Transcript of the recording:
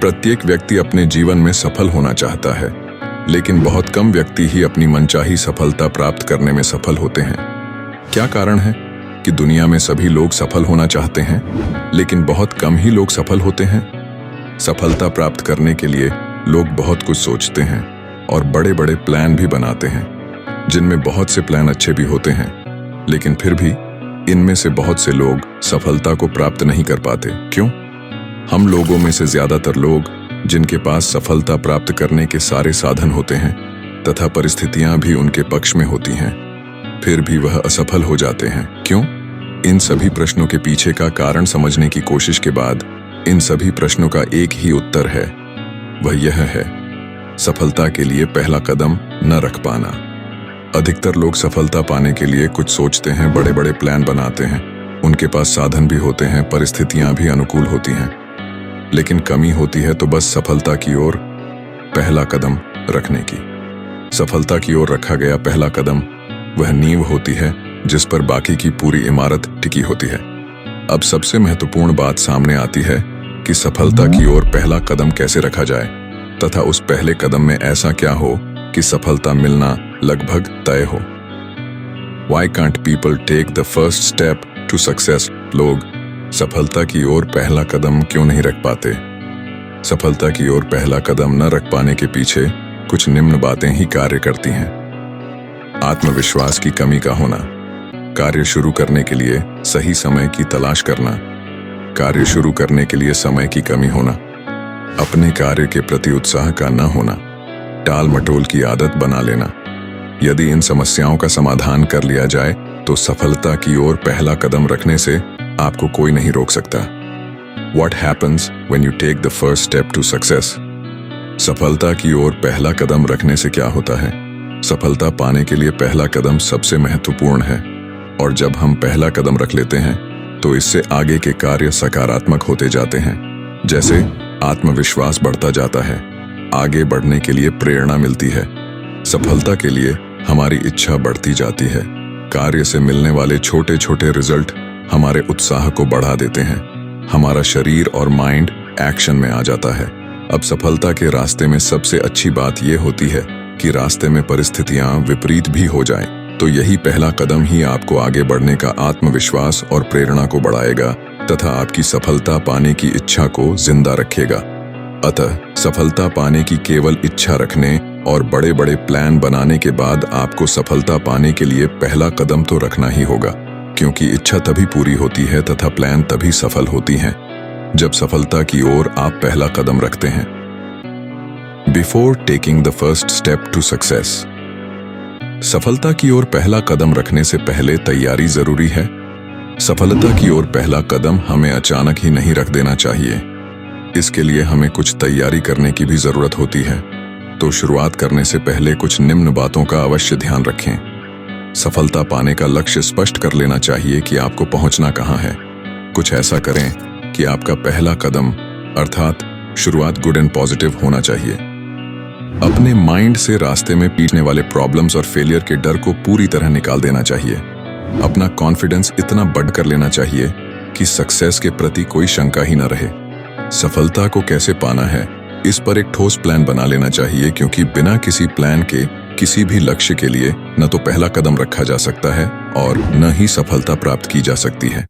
प्रत्येक व्यक्ति अपने जीवन में सफल होना चाहता है, लेकिन बहुत कम व्यक्ति ही अपनी मनचाही सफलता प्राप्त करने में सफल होते हैं। क्या कारण है कि दुनिया में सभी लोग सफल होना चाहते हैं, लेकिन बहुत कम ही लोग सफल होते हैं? सफलता प्राप्त करने के लिए लोग बहुत कुछ सोचते हैं और बड़े बड़े प्लान भी बनाते हैं, जिनमें बहुत से प्लान अच्छे भी होते हैं, लेकिन फिर भी इनमें से बहुत से लोग सफलता को प्राप्त नहीं कर पाते। क्यों? हम लोगों में से ज्यादातर लोग जिनके पास सफलता प्राप्त करने के सारे साधन होते हैं तथा परिस्थितियां भी उनके पक्ष में होती हैं, फिर भी वह असफल हो जाते हैं। क्यों? इन सभी प्रश्नों के पीछे का कारण समझने की कोशिश के बाद इन सभी प्रश्नों का एक ही उत्तर है, वह यह है, सफलता के लिए पहला कदम न रख पाना। अधिकतर लोग सफलता पाने के लिए कुछ सोचते हैं, बड़े बड़े प्लान बनाते हैं, उनके पास साधन भी होते हैं, परिस्थितियां भी अनुकूल होती हैं, लेकिन कमी होती है तो बस सफलता की ओर पहला कदम रखने की। सफलता की ओर रखा गया पहला कदम वह नींव होती है जिस पर बाकी की पूरी इमारत टिकी होती है। अब सबसे महत्वपूर्ण बात सामने आती है कि सफलता की ओर पहला कदम कैसे रखा जाए तथा उस पहले कदम में ऐसा क्या हो कि सफलता मिलना लगभग तय हो। Why can't people take the first step to success? लोग सफलता की ओर पहला कदम क्यों नहीं रख पाते? सफलता की ओर पहला कदम न रख पाने के पीछे कुछ निम्न बातें ही कार्य करती हैं। आत्मविश्वास की कमी का होना, कार्य शुरू करने के लिए सही समय की तलाश करना, कार्य शुरू करने के लिए समय की कमी होना, अपने कार्य के प्रति उत्साह का न होना, टाल मटोल की आदत बना लेना। यदि इन समस्याओं का समाधान कर लिया जाए तो सफलता की ओर पहला कदम रखने से आपको कोई नहीं रोक सकता। What happens when you take the first step to success? सफलता की ओर पहला कदम रखने से क्या होता है? सफलता पाने के लिए पहला कदम सबसे महत्वपूर्ण है, और जब हम पहला कदम रख लेते हैं तो इससे आगे के कार्य सकारात्मक होते जाते हैं। जैसे आत्मविश्वास बढ़ता जाता है, आगे बढ़ने के लिए प्रेरणा मिलती है, सफलता के लिए हमारी इच्छा बढ़ती जाती है, कार्य से मिलने वाले छोटे छोटे रिजल्ट हमारे उत्साह को बढ़ा देते हैं, हमारा शरीर और माइंड एक्शन में आ जाता है। अब सफलता के रास्ते में सबसे अच्छी बात यह होती है कि रास्ते में परिस्थितियां विपरीत भी हो जाएं, तो यही पहला कदम ही आपको आगे बढ़ने का आत्मविश्वास और प्रेरणा को बढ़ाएगा तथा आपकी सफलता पाने की इच्छा को जिंदा रखेगा। अतः सफलता पाने की केवल इच्छा रखने और बड़े बड़े प्लान बनाने के बाद आपको सफलता पाने के लिए पहला कदम तो रखना ही होगा, क्योंकि इच्छा तभी पूरी होती है तथा प्लान तभी सफल होती हैं जब सफलता की ओर आप पहला कदम रखते हैं। Before taking the first step to success, सफलता की ओर पहला कदम रखने से पहले तैयारी जरूरी है। सफलता की ओर पहला कदम हमें अचानक ही नहीं रख देना चाहिए, इसके लिए हमें कुछ तैयारी करने की भी जरूरत होती है। तो शुरुआत करने से पहले कुछ निम्न बातों का अवश्य ध्यान रखें। सफलता पाने का लक्ष्य स्पष्ट कर लेना चाहिए कि आपको पहुंचना कहां है। कुछ ऐसा करें कि आपका पहला कदम अर्थात शुरुआत गुड एंड पॉजिटिव होना चाहिए। अपने माइंड से रास्ते में पीछने वाले प्रॉब्लम्स और फेलियर के डर को पूरी तरह निकाल देना चाहिए। अपना कॉन्फिडेंस इतना बढ़ कर लेना चाहिए कि सक्सेस के प्रति कोई शंका ही न रहे। सफलता को कैसे पाना है, इस पर एक ठोस प्लान बना लेना चाहिए, क्योंकि बिना किसी प्लान के किसी भी लक्ष्य के लिए न तो पहला कदम रखा जा सकता है और न ही सफलता प्राप्त की जा सकती है।